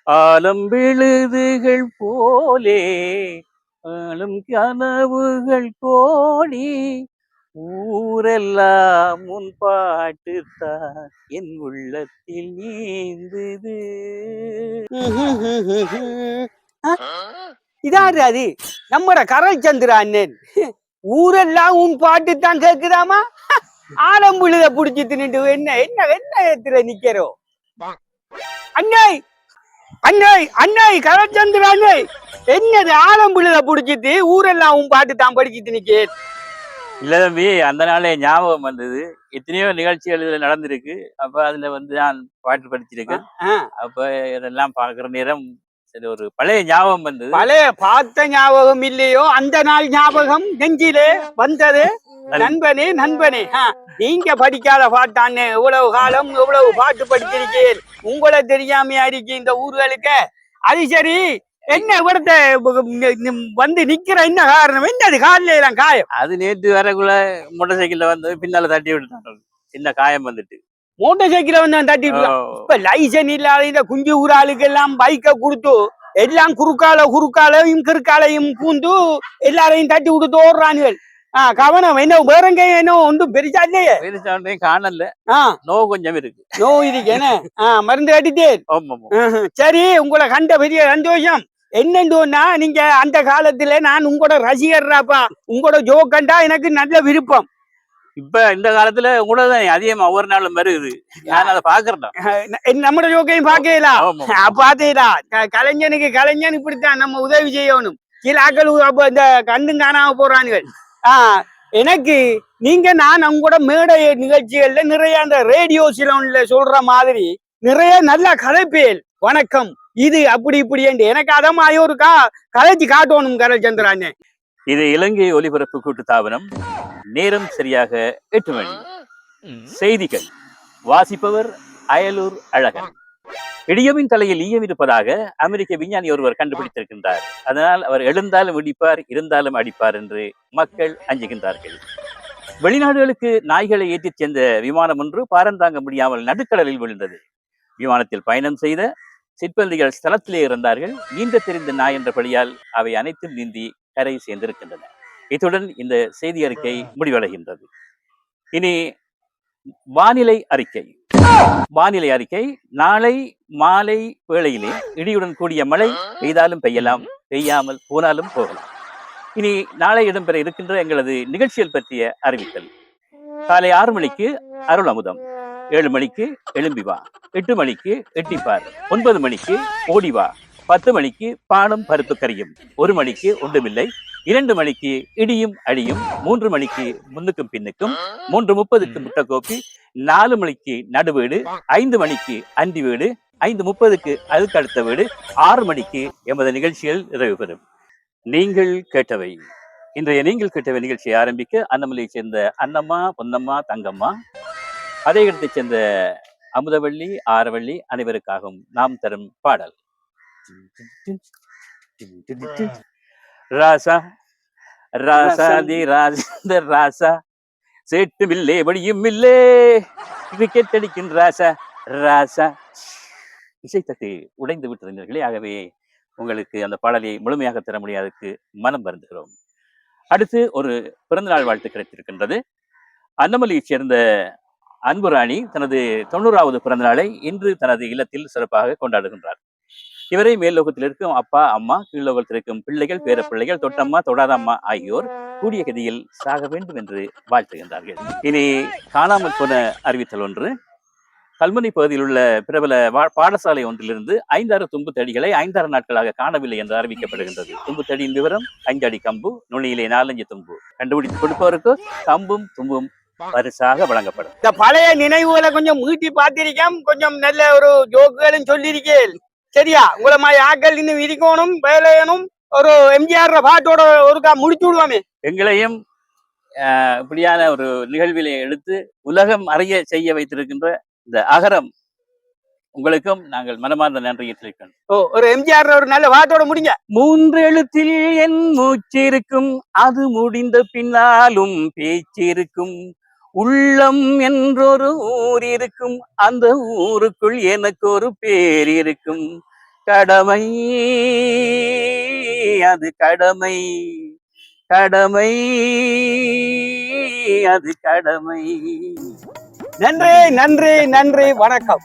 ஆலம் விழுதுகள் போலே ஆளும் கனவுகள் கோடி ஊரெல்லாம் உன் பாட்டுத்தான் என் உள்ளத்தில் நீந்தது. இதாரு அது நம்மட கரல் சந்திரா அண்ணன். ஊரெல்லாம் உன் பாட்டு தான் கேக்குதாமா? ஆலம்புழுத புடிச்சு தின்னுட்டு என்ன என்ன என்ன ஏத்துல நிக்கிறோம்? அண்ணே அண்ணே அண்ணே கரல் சந்திரா அண்ணே, என்னது ஆலம்புழுத புடிச்சிட்டு ஊரெல்லாம் உன் பாட்டு தான் படிச்சுட்டு நிக்க? இல்ல தம்பி, அந்த நாளே ஞாபகம் வந்தது. எத்தனையோ நிகழ்ச்சிகள் இதுல நடந்திருக்கு. அப்ப அதுல நான் பாட்டு படிச்சிருக்கேன். அப்ப இதெல்லாம் பாக்குற நேரம் சரி ஒரு பழைய ஞாபகம் வந்தது. பழைய பார்த்த ஞாபகம் இல்லையோ, அந்த நாள் ஞாபகம் நெஞ்சிலே வந்தது. நண்பனே நண்பனே, நீங்க படிக்காத பாட்டானே, எவ்வளவு காலம் எவ்வளவு பாட்டு படிச்சிருக்கேன், உங்களை தெரியாமையா இருக்கு இந்த ஊர்களுக்கு. அது சரி, என்ன இവിടുത്തെ வந்து நிக்கிற என்ன காரணம்? என்னது காலில எல்லாம் காயம்? அது நேற்று வரக்குள்ள மோட்டார் சைக்கிள்ல வந்து பின்னால தட்டி விட்டுட்டாங்க, சின்ன காயம் வந்துட்டு. மோட்டார் சைக்கிள வந்து தட்டி விட்டுட்டான். இப்ப லைசன் இல்லாத இந்த குஞ்சு ஊர் ஆளுக்கு எல்லாம் பைக்கை கொடுத்து எல்லாம் குறுக்காலையும் கிறுக்காலையும் பூந்து எல்லாரையும் தட்டி விட்டு ஓடுறானுகள். கவனம், என்ன வேற எங்க என்ன ஒன்றும் பெருசா இல்லையே? பெருசாண்டே காணல. நோ கொஞ்சம் இருக்கு. நோ இருக்கு என்ன? மருந்து கட்டிட்டேன். சரி, உங்களை கண்ட பெரிய சந்தோஷம். என்னன்னா, நீங்க அந்த காலத்துல நான் உங்களோட ரசிகர்றாப்பா. உங்களோட ஜோக்கண்டா எனக்கு நல்ல விருப்பம். இப்ப இந்த காலத்துல கூட அதிகமா ஒவ்வொரு நாளும் வருது. நான் அதை பாக்குறேன். நம்ம ஜோக்கையும் பாக்கலாம். பாத்தீங்களா, கலைஞனுக்கு கலைஞன் இப்படித்தான் நம்ம உதவி செய்யணும். சில ஆக்கள் இந்த கண்டும் காணாம போறானுகள். எனக்கு நீங்க நான் உங்களோட மேடை நிகழ்ச்சிகள்ல நிறைய அந்த ரேடியோ சிலோன்ல சொல்ற மாதிரி நிறைய நல்ல கலைப்பேல் வணக்கம் இது அப்படி இப்படி எனக்கு அதமாயி ஒரு கலைச்சு காட்டணும் கரல் சந்திரானே. இது இலங்கை ஒலிபரப்பு கூட்டுத்தாபனம். நேரம் சரியாக 8 மணி. செய்திகள் வாசிப்பவர் அயலூர் அழகன். இடியவின் தலையில் ஈயம் இருப்பதாக அமெரிக்க விஞ்ஞானி ஒருவர் கண்டுபிடித்திருக்கின்றார். அதனால் அவர் எழுந்தாலும் இடிப்பார், இருந்தாலும் அடிப்பார் என்று மக்கள் அஞ்சுகின்றார்கள். வெளிநாடுகளுக்கு நாய்களை ஏற்றிச் சென்ற விமானம் ஒன்று பாரந்தாங்க முடியாமல் நடுக்கடலில் விழுந்தது. விமானத்தில் பயணம் செய்த சிற்பந்திகள் ஸ்தலத்திலே இருந்தார்கள். நீந்த தெரிந்த நாய் என்ற படியால் அவை அனைத்தும் நீந்தி கரை சேர்ந்திருக்கின்றன. இத்துடன் இந்த செய்தி அறிக்கை முடிவடைகின்றது. இனி வானிலை அறிக்கை. வானிலை அறிக்கை: நாளை மாலை வேளையிலே இடியுடன் கூடிய மழை பெய்தாலும் பெய்யலாம், பெய்யாமல் போனாலும் போகலாம். இனி நாளை இடம்பெற இருக்கின்ற எங்களது நிகழ்ச்சிகள் பற்றிய அறிவித்தல். காலை 6 மணிக்கு அருள் அமுதம், 7 மணிக்கு எழும்பிவா, 8 மணிக்கு எட்டிப்பார், 9 மணிக்கு ஓடிவா, 10 மணிக்கு பானம் பருப்பு கறியும், 1 மணிக்கு ஒன்றுமில்லை, 2 மணிக்கு இடியும் அடியும், 3 மணிக்கு முன்னுக்கும் பின்னுக்கும், 3:30க்கு முட்டைக்கோப்பி, 4 மணிக்கு நடுவீடு, 5 மணிக்கு அந்தி வீடு, 5:30க்கு அதுக்கு அடுத்த வீடு, 6 மணிக்கு எமது நிகழ்ச்சிகள் நிறைவு பெறும். நீங்கள் கேட்டவை. இன்றைய நீங்கள் கேட்டவை நிகழ்ச்சியை ஆரம்பிக்க அன்னமலையை சேர்ந்த அன்னம்மா, பொன்னம்மா, தங்கம்மா, அதே இடத்தைச் சேர்ந்த அமுதவள்ளி, ஆரவள்ளி அனைவருக்காகவும் நாம் தரும் பாடல். ராசா ராசாதி ராஜேந்தர் ராசா, சேட்டும் இல்லே வழியும் இல்லே, கிரிக்கெட் அடிக்கும் ராசா ராசா. இசைத்தட்டு உடைந்து விட்டது. ஆகவே உங்களுக்கு அந்த பாடலை முழுமையாக தர முடியாததுக்கு மனம் வருந்துகிறோம். அடுத்து ஒரு பிறந்தநாள் வாழ்த்து கிடைத்திருக்கின்றது. அன்னமலையைச் சேர்ந்த அன்புராணி தனது 90வது பிறந்த நாளை இன்று தனது இல்லத்தில் சிறப்பாக கொண்டாடுகின்றார். இவரை மேல்லோகத்தில் இருக்கும் அப்பா, அம்மா, கீழ்லோகத்தில் இருக்கும் பிள்ளைகள், பேர பிள்ளைகள், தொட்டம்மா, தொடாதம்மா ஆகியோர் கூடிய கதியில் சாக வேண்டும் என்று வாழ்த்துகின்றார்கள். இனி காணாமல் போன அறிவித்தல் ஒன்று. கல்முனை பகுதியில் உள்ள பிரபல பாடசாலை ஒன்றிலிருந்து 5-6 தும்பு தடிகளை 5-6 நாட்களாக காணவில்லை என்று அறிவிக்கப்படுகின்றது. தும்பு தடியின் விவரம்: 5 அடி கம்பு, நுனியிலே 4-5 தும்பு. கண்டுபிடித்து கொடுப்பவருக்கு கம்பும் தும்பும் பரிசாக வழங்கப்படும். இந்த பழைய நினைவுகளை கொஞ்சம் மீட்டி பார்த்திருக்கேன். கொஞ்சம் நல்ல ஒரு ஜோக்குகளும் சொல்லியிருக்கேன். சரியா, உங்களை மாதிரி ஆக்கள் இன்னும் இருக்கணும், வேலையனும் ஒரு எம்ஜிஆர் பாட்டோட ஒருக்கா முடிச்சு விடுவாமே. எங்களையும் இப்படியான ஒரு நிகழ்விலை எடுத்து உலகம் அறிய செய்ய வைத்திருக்கின்ற இந்த அகரம் உங்களுக்கும் நாங்கள் மனமார்ந்த நன்றியை தெரிவிக்கிறோம். ஒரு எம்ஜிஆர் ஒரு நல்ல பாட்டோட முடிங்க. 3 எழுத்தில் என் மூச்சு இருக்கும், அது முடிந்த பின்னாலும் பேச்சு இருக்கும். உள்ளம் என்றொரு ஊர் இருக்கும், அந்த ஊருக்குள் எனக்கு ஒரு பேர் இருக்கும். கடமை அது கடமை கடமை அது கடமை. நன்றி நன்றி நன்றி, வணக்கம்.